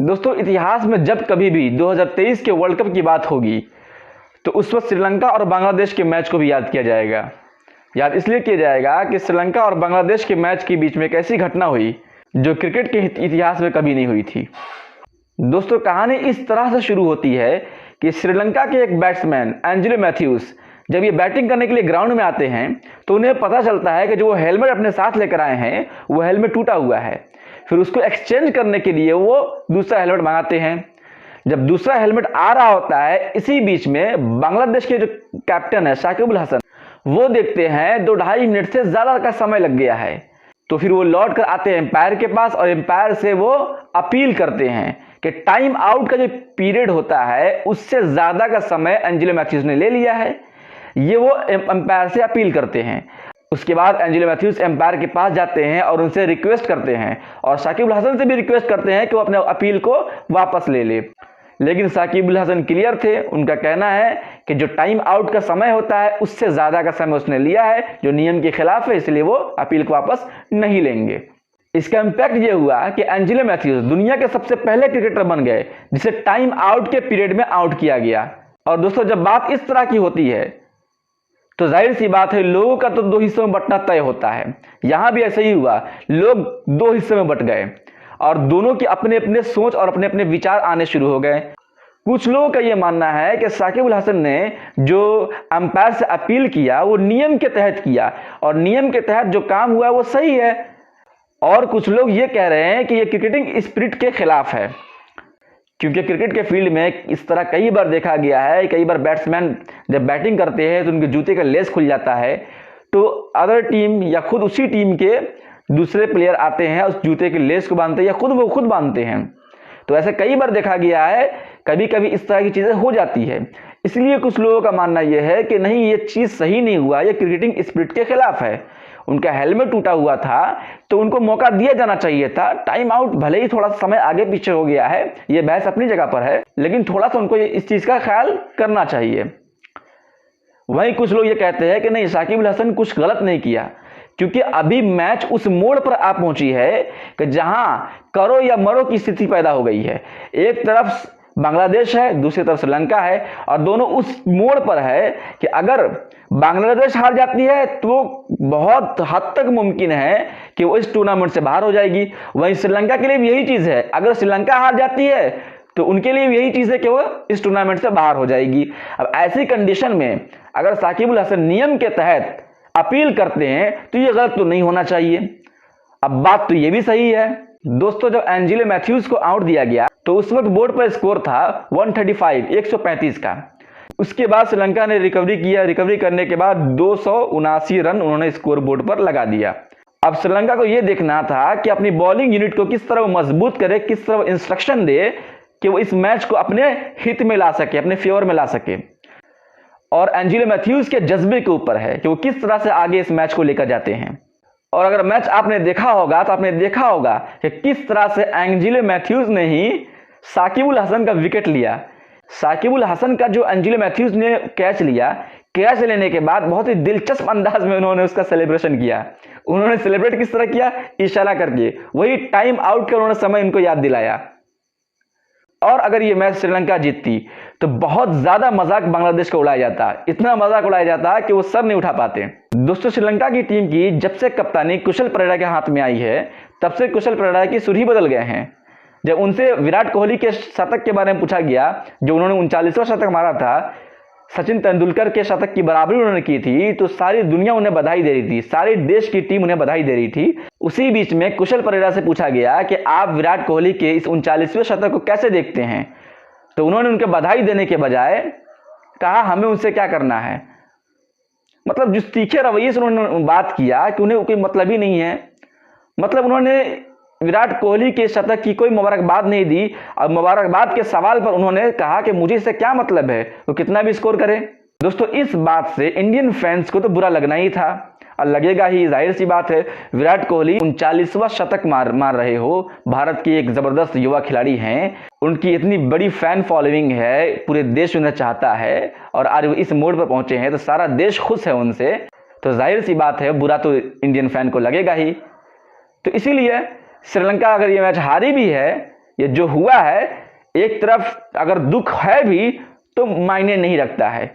दोस्तों इतिहास में जब कभी भी 2023 के वर्ल्ड कप की बात होगी तो उस वक्त श्रीलंका और बांग्लादेश के मैच को भी याद किया जाएगा। याद इसलिए किया जाएगा कि श्रीलंका और बांग्लादेश के मैच के बीच में एक ऐसी घटना हुई जो क्रिकेट के इतिहास में कभी नहीं हुई थी। दोस्तों कहानी इस तरह से शुरू होती है कि श्रीलंका के एक बैट्समैन एंजेलो मैथ्यूज जब ये बैटिंग करने के लिए ग्राउंड में आते हैं तो उन्हें पता चलता है कि जो वो हेलमेट अपने साथ लेकर आए हैं वो हेलमेट टूटा हुआ है। फिर उसको एक्सचेंज करने के लिए वो दूसरा हेलमेट मंगाते हैं। जब दूसरा हेलमेट आ रहा होता है इसी बीच में बांग्लादेश के जो कैप्टन है शाकिब अल हसन वो देखते हैं 2-2.5 मिनट से ज्यादा का समय लग गया है। तो फिर वो लौट कर आते हैं एम्पायर के पास और एम्पायर से वो अपील करते हैं कि टाइम आउट का जो पीरियड होता है उससे ज्यादा का समय एंजेलो मैथ्यूज ने ले लिया है। ये वो एम्पायर से अपील करते हैं। उसके बाद एंजेलो मैथ्यूज एम्पायर के पास जाते हैं और उनसे रिक्वेस्ट करते हैं और शाकिब अल हसन से भी रिक्वेस्ट करते हैं कि वो अपने अपील को वापस ले ले। लेकिन शाकिब अल हसन क्लियर थे, उनका कहना है कि जो टाइम आउट का समय होता है उससे ज्यादा का समय उसने लिया है जो नियम के खिलाफ है, इसलिए वो अपील को वापस नहीं लेंगे। इसका इंपैक्ट ये हुआ कि एंजेलो मैथ्यूज दुनिया के सबसे पहले क्रिकेटर बन गए जिसे टाइम आउट के पीरियड में आउट किया गया। और दोस्तों जब बात इस तरह की होती है तो जाहिर सी बात है लोगों का तो 2 हिस्सों में बंटना तय होता है। यहां भी ऐसा ही हुआ, लोग 2 हिस्सों में बंट गए और दोनों के अपने अपने सोच और अपने अपने विचार आने शुरू हो गए। कुछ लोगों का यह मानना है कि शाकिब अल हसन ने जो अंपायर से अपील किया वो नियम के तहत किया और नियम के तहत जो काम हुआ वो सही है। और कुछ लोग ये कह रहे हैं कि ये क्रिकेटिंग स्पिरिट के खिलाफ है, क्योंकि क्रिकेट के फील्ड में इस तरह कई बार देखा गया है, कई बार बैट्समैन जब बैटिंग करते हैं तो उनके जूते का लेस खुल जाता है तो अदर टीम या खुद उसी टीम के दूसरे प्लेयर आते हैं उस जूते के लेस को बांधते हैं या वो खुद बांधते हैं। तो ऐसा कई बार देखा गया है, कभी कभी इस तरह की चीजें हो जाती है। इसलिए कुछ लोगों का मानना यह है कि नहीं ये चीज सही नहीं हुआ, ये क्रिकेटिंग स्पिरिट के खिलाफ है। उनका हेलमेट टूटा हुआ था तो उनको मौका दिया जाना चाहिए था। टाइम आउट भले ही थोड़ा समय आगे पीछे हो गया है, ये बहस अपनी जगह पर है, लेकिन थोड़ा सा उनको इस चीज का ख्याल करना चाहिए। वहीं कुछ लोग ये कहते हैं कि नहीं शाकिब अल हसन कुछ गलत नहीं किया, क्योंकि अभी मैच उस मोड़ पर आ पहुंची है कि जहां करो या मरो की स्थिति पैदा हो गई है। एक तरफ बांग्लादेश है, दूसरी तरफ श्रीलंका है और दोनों उस मोड़ पर है कि अगर बांग्लादेश हार जाती है तो बहुत हद तक मुमकिन है कि वो इस टूर्नामेंट से बाहर हो जाएगी। वहीं श्रीलंका के लिए भी यही चीज है, अगर श्रीलंका हार जाती है तो उनके लिए भी यही चीज है कि वो इस टूर्नामेंट से बाहर हो जाएगी। अब ऐसी कंडीशन में अगर शाकिब अल हसन नियम के तहत अपील करते हैं तो ये गलत तो नहीं होना चाहिए। अब बात तो ये भी सही है दोस्तों, जब एंजेलो मैथ्यूज को आउट दिया गया तो उस वक्त बोर्ड पर स्कोर था 135 का। उसके बाद श्रीलंका ने रिकवरी किया, रिकवरी करने के बाद 279 रन उन्होंने स्कोर बोर्ड पर लगा दिया। अब श्रीलंका को यह देखना था कि अपनी बॉलिंग यूनिट को किस तरह वो मजबूत करे, किस तरह इंस्ट्रक्शन दे कि वो इस मैच को अपने हित में ला सके, अपने फेवर में ला सके। और एंजेलो मैथ्यूज के जज्बे के ऊपर है कि वो किस तरह से आगे इस मैच को लेकर जाते हैं। और अगर मैच आपने देखा होगा तो आपने देखा होगा कि किस तरह से एंजेलो मैथ्यूज ने ही शाकिब अल हसन का विकेट लिया। शाकिब अल हसन का जो एंजेलो मैथ्यूज ने कैच लिया, कैच लेने के बाद बहुत ही दिलचस्प अंदाज में उन्होंने उसका सेलिब्रेशन किया। उन्होंने सेलिब्रेट किस तरह किया, इशारा करके, वही टाइम आउट का उन्होंने समय इनको याद दिलाया। और अगर ये मैच श्रीलंका जीतती तो बहुत ज्यादा मजाक बांग्लादेश का उड़ाया जाता, इतना मजाक उड़ाया जाता कि वो सर नहीं उठा पाते। दोस्तों श्रीलंका की टीम की जब से कप्तानी कुशल परेरा के हाथ में आई है तब से कुशल परेरा की सुर ही बदल गए हैं। जब उनसे विराट कोहली के शतक के बारे में पूछा गया, जो उन्होंने 39वां शतक मारा था, सचिन तेंदुलकर के शतक की बराबरी उन्होंने की थी, तो सारी दुनिया उन्हें बधाई दे रही थी, सारे देश की टीम उन्हें बधाई दे रही थी। उसी बीच में कुशल परेरा से पूछा गया कि आप विराट कोहली के इस 39वें शतक को कैसे देखते हैं, तो उन्होंने उनके बधाई देने के बजाय कहा हमें उनसे क्या करना है। मतलब जिस तीखे रवैये से उन्होंने बात किया कि उन्हें कोई मतलब ही नहीं है। मतलब उन्होंने विराट कोहली के शतक की कोई मुबारकबाद नहीं दी और मुबारकबाद के सवाल पर उन्होंने कहा कि मुझे इससे क्या मतलब है, वो कितना भी स्कोर करे। दोस्तों इस बात से इंडियन फैंस को तो बुरा लगना ही था और लगेगा ही, जाहिर सी बात है। विराट कोहली 39वां शतक मार रहे हो, भारत की एक जबरदस्त युवा खिलाड़ी हैं, उनकी इतनी बड़ी फैन फॉलोइंग है, पूरे देश उन्हें चाहता है और आज वो इस मोड़ पर पहुंचे हैं तो सारा देश खुश है उनसे, तो जाहिर सी बात है बुरा तो इंडियन फैन को लगेगा ही। तो इसीलिए श्रीलंका अगर ये मैच हारी भी है ये जो हुआ है, एक तरफ अगर दुख है भी तो मायने नहीं रखता है।